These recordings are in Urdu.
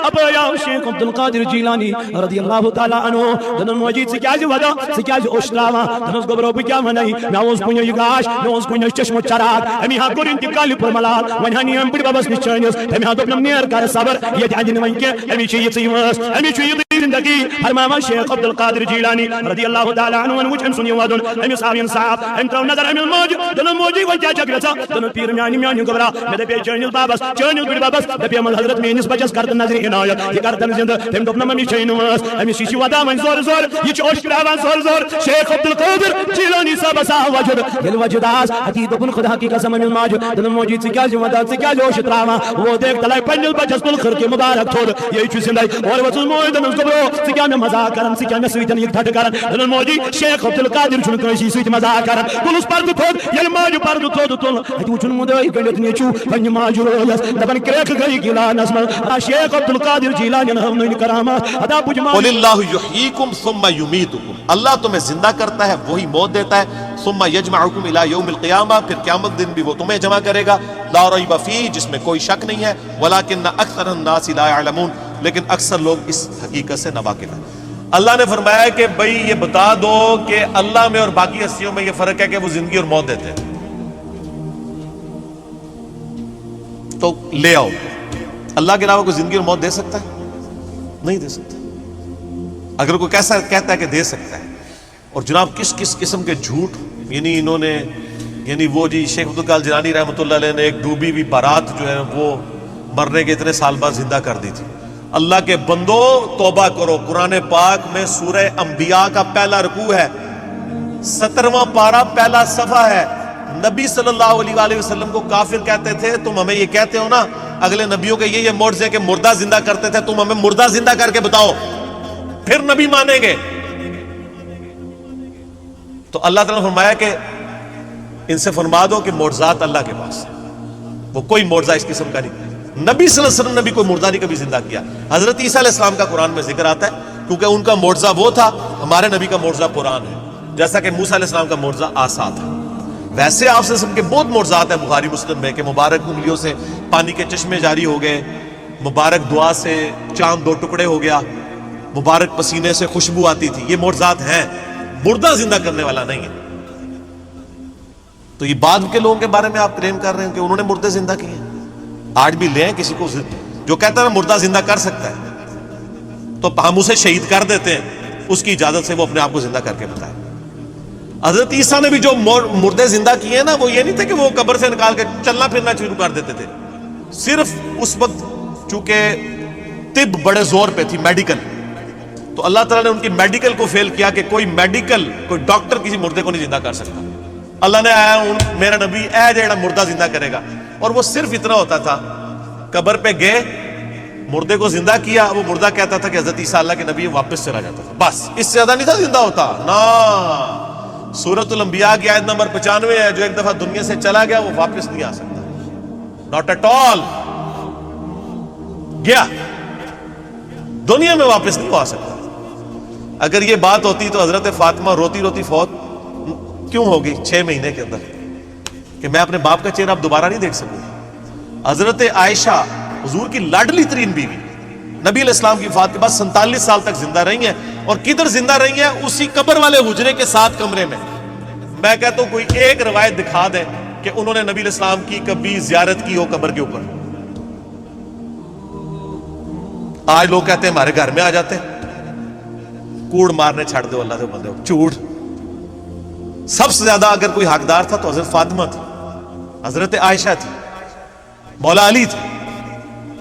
اب یا شیخ عبد القادر جیلانی رضی اللہ تعالی عنہ دنن مجید سکیاز ودا سکیاز اوشتراوا دنس گبرو بکیا منائی ناوز کنیو یگاش ناوز کنیو چشم چراغ امی ہا گر انتقال پر ملال ونہانی ام بڑی بابس نشانیس امی ہا دبنم نیر کار صبر یہ عدن ونکے امی چھ یتیمس امی چھ زندگی فرمایا شیخ عبد القادر جیلانی رضی اللہ تعالی عنہ ان وجن سنی ودن امی صاحب انصاف انتو نظر امی الموج دنن موجی وجا جگرتا دنن پیر میانی میانی گبرا میں دے چنل بابس چنل بڑی بابس دے من حضرت میں نس بچس کرد نظر عنایت یہ کردن زند تم دبنم امی چینوس امی شیشی ودا من زور زور یہ چوش کراوان زور زور شیخ عبد القادر جیلانی صاحب سا وجد دل وجداس حتی دبن خدا کی قسم من ماج دنن موجی سکیا جو ودا سکیا جو شتراوا وہ دیکھ تلای پنل بچس پل خر کے مبارک تھوڑ یہ چھ زندائی اور وصل موی دنن گبرو سکیا میں مزاق کرن سکیا میں سویتن یک ٹھٹ کرن دنن موجی شیخ عبد القادر چھ کوئی سویت مزاق کرن پولیس پرد تھوڑ یہ ماج پرد تھوڑ تول اتو چھ مدای گنت نیچو پن ماج رویس دبن کریک گئی گلا نسم شیخ عبد القادر جیلانی ہم نے کرامات ادا بجما قل اللہ یحییکم ثم یمیتکم، اللہ تمہیں زندہ کرتا ہے وہی موت دیتا ہے، ثم یجمعکم الی یوم القیامہ، پھر قیامت دن بھی وہ تمہیں جمع کرے گا، لا ریب فیہ، جس میں کوئی شک نہیں ہے، ولکن اکثر الناس لا یعلمون، لیکن اکثر لوگ اس حقیقت سے ناواقف ہیں۔ اللہ نے فرمایا کہ بھئی یہ بتا دو کہ اللہ میں اور باقی ہستیوں میں یہ فرق ہے کہ وہ زندگی اور موت دیتے ہیں، تو لے آؤ۔ اللہ کے علاوہ کوئی زندگی اور موت دے سکتا ہے؟ نہیں دے سکتا۔ اگر کوئی کیسا کہتا ہے کہ دے سکتا ہے، اور جناب کس کس قسم کے جھوٹ، یعنی انہوں نے یعنی وہ جی شیخ عبد القادر جیلانی رحمۃ اللہ علیہ نے ایک ڈوبی ہوئی بارات جو ہے وہ مرنے کے اتنے سال بعد زندہ کر دی تھی۔ اللہ کے بندو توبہ کرو، قرآن پاک میں سورہ انبیاء کا پہلا رکوع ہے، 17واں پارہ پہلا صفحہ ہے۔ نبی صلی اللہ علیہ وآلہ وسلم کو کافر کہتے تھے، تم ہمیں یہ کہتے ہو نا اگلے نبیوں کے یہ معجزے کہ مردہ زندہ کرتے تھے، تم ہمیں مردہ زندہ کر کے بتاؤ پھر نبی مانیں گے۔ تو اللہ تعالیٰ نے فرمایا کہ ان سے فرما دو کہ معجزات اللہ کے پاس ہے، وہ کوئی معجزہ اس قسم کا نہیں۔ نبی صلی اللہ علیہ وسلم نے بھی کوئی مردہ نہیں کبھی زندہ کیا۔ حضرت عیسیٰ علیہ السلام کا قرآن میں ذکر آتا ہے کیونکہ ان کا معجزہ وہ تھا، ہمارے نبی کا معجزہ قرآن ہے، جیسا کہ موسیٰ علیہ السلام کا معجزہ عصا تھا۔ ویسے آپ سے کے بہت معجزات ہیں بخاری مسلم میں کہ مبارک انگلیوں سے پانی کے چشمے جاری ہو گئے، مبارک دعا سے چاند 2 ٹکڑے ہو گیا، مبارک پسینے سے خوشبو آتی تھی، یہ معجزات ہیں، مردہ زندہ کرنے والا نہیں ہے۔ تو یہ بعد کے لوگوں کے بارے میں آپ کلیم کر رہے ہیں کہ انہوں نے مردے زندہ کیے ہیں؟ آج بھی لیں کسی کو جو کہتا ہے مردہ زندہ کر سکتا ہے تو ہم اسے شہید کر دیتے ہیں، اس کی اجازت سے وہ اپنے آپ کو زندہ کر کے بتائے۔ حضرت عیسیٰ نے بھی جو مردے زندہ کیے ہیں نا، وہ یہ نہیں تھے کہ وہ قبر سے نکال کے چلنا پھرنا شروع کر دیتے تھے، صرف اس وقت چونکہ طب بڑے زور پہ تھی، میڈیکل، تو اللہ تعالیٰ نے ان کی میڈیکل کو فیل کیا کہ کوئی ڈاکٹر کسی مردے کو نہیں زندہ کر سکتا۔ اللہ نے آیا میرا نبی اے جیڑا مردہ زندہ کرے گا، اور وہ صرف اتنا ہوتا تھا، قبر پہ گئے مردے کو زندہ کیا، وہ مردہ کہتا تھا کہ حضرت عیسیٰ اللہ کے نبی، واپس چلا جاتا تھا، بس اس سے زیادہ نہیں تھا زندہ ہوتا نا۔ سورۃ الانبیاء کی آیت نمبر 95 ہے، جو ایک دفعہ دنیا سے چلا گیا وہ واپس نہیں آ سکتا، ناٹ ایٹ آل، گیا دنیا میں واپس نہیں آ سکتا۔ اگر یہ بات ہوتی تو حضرت فاطمہ روتی روتی فوت کیوں ہوگی 6 مہینے کے اندر کہ میں اپنے باپ کا چہرہ اب دوبارہ نہیں دیکھ سکوں۔ حضرت عائشہ حضور کی لاڈلی ترین بیوی، نبی علیہ السلام کی وفات کے بعد 47 سال تک زندہ رہی ہیں، اور کدھر زندہ رہی ہیں؟ اسی قبر والے حجرے کے 7 کمرے میں۔ میں کہتا ہوں کوئی ایک روایت دکھا دے کہ انہوں نے نبی علیہ السلام کی کبھی زیارت کی ہو قبر کے اوپر۔ آج لوگ کہتے ہیں ہمارے گھر میں آ جاتے ہیں، کوڑ مارنے چھڑ دو اللہ سے بندے، جھوٹ۔ سب سے زیادہ اگر کوئی حقدار تھا تو حضرت فاطمہ تھی، حضرت عائشہ تھی، مولا علی تھی،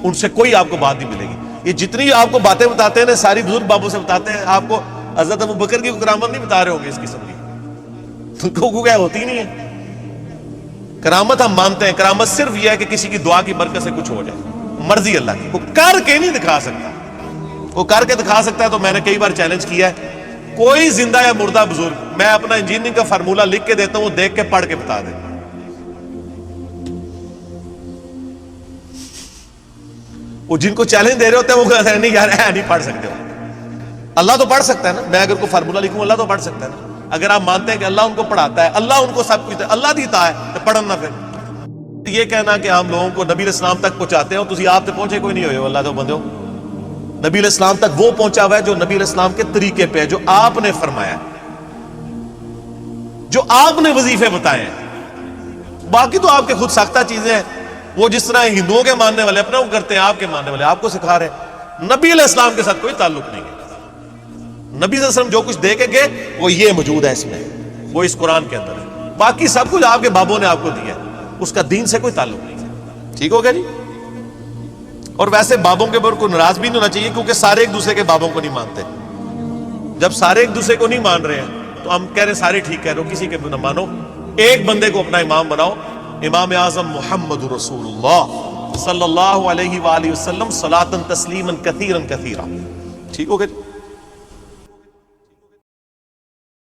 ان سے کوئی آپ کو بات نہیں ملے گی۔ یہ جتنی آپ کو باتیں بتاتے ہیں نا، ساری بزرگ بابوں سے بتاتے ہیں، آپ کو حضرت ابو بکر کی کرامت نہیں بتا رہے ہوں گے اس قسم کی، تو کیا ہوتی نہیں ہے کرامت۔ ہم مانتے ہیں کرامت صرف یہ ہے کہ کسی کی دعا کی برکت سے کچھ ہو جائے، مرضی اللہ کی، وہ کر کے نہیں دکھا سکتا۔ وہ کر کے دکھا سکتا ہے تو میں نے کئی بار چیلنج کیا ہے، کوئی زندہ یا مردہ بزرگ، میں اپنا انجینئرنگ کا فارمولہ لکھ کے دیتا ہوں، دیکھ کے پڑھ کے بتا دے۔ وہ جن کو چیلنج دے رہے ہوتے ہیں وہ کہتے ہیں نہیں یار نہیں پڑھ سکتے ہو۔ اللہ تو پڑھ سکتا ہے نا، میں اگر کوئی فارمولہ لکھوں اللہ تو پڑھ سکتا ہے نا۔ اگر آپ مانتے ہیں کہ اللہ ان کو پڑھاتا ہے، اللہ ان کو سب کچھ اللہ دیتا ہے، تو پڑھن نہ پھر یہ کہنا کہ ہم لوگوں کو نبی علیہ السلام تک پہنچاتے ہیں، تو آپ تک پہنچے کوئی نہیں ہوئے اللہ تو بندے ہو۔ نبی علیہ السلام تک وہ پہنچا ہوا ہے جو نبی علیہ السلام کے طریقے پہ ہے، جو آپ نے فرمایا ہے، جو آپ نے وظیفے بتائے ہیں۔ باقی تو آپ کے خود ساختہ چیزیں ہیں، وہ جس طرح ہندوؤں کے ماننے والے اپنا وہ کرتے ہیں، آپ کے ماننے والے آپ کو سکھا رہے ہیں۔ نبی علیہ السلام کے ساتھ کوئی تعلق نہیں ہے۔ نبی صلی اللہ علیہ وسلم جو کچھ دے کے گئے وہ یہ موجود ہے اس میں، وہ اس قرآن کے اندر ہے۔ باقی سب کچھ آپ کے بابوں نے آپ کو دیا ہے، اس کا دین سے کوئی تعلق نہیں ہے۔ ٹھیک ہو گیا جی؟ اور ویسے بابوں کے اوپر کوئی ناراض بھی نہیں ہونا چاہیے، کیونکہ سارے ایک دوسرے کے بابوں کو نہیں مانتے۔ جب سارے ایک دوسرے کو نہیں مان رہے ہیں تو ہم کہہ رہے ہیں سارے ٹھیک کہہ رہے ہو، کسی کے نہ مانو، ایک بندے کو اپنا امام بناؤ، امام اعظم محمد رسول اللہ صلی اللہ علیہ وآلہ وسلم صلاۃ تسلیما کثیرا کثیرا۔ ٹھیک ہو گیا؟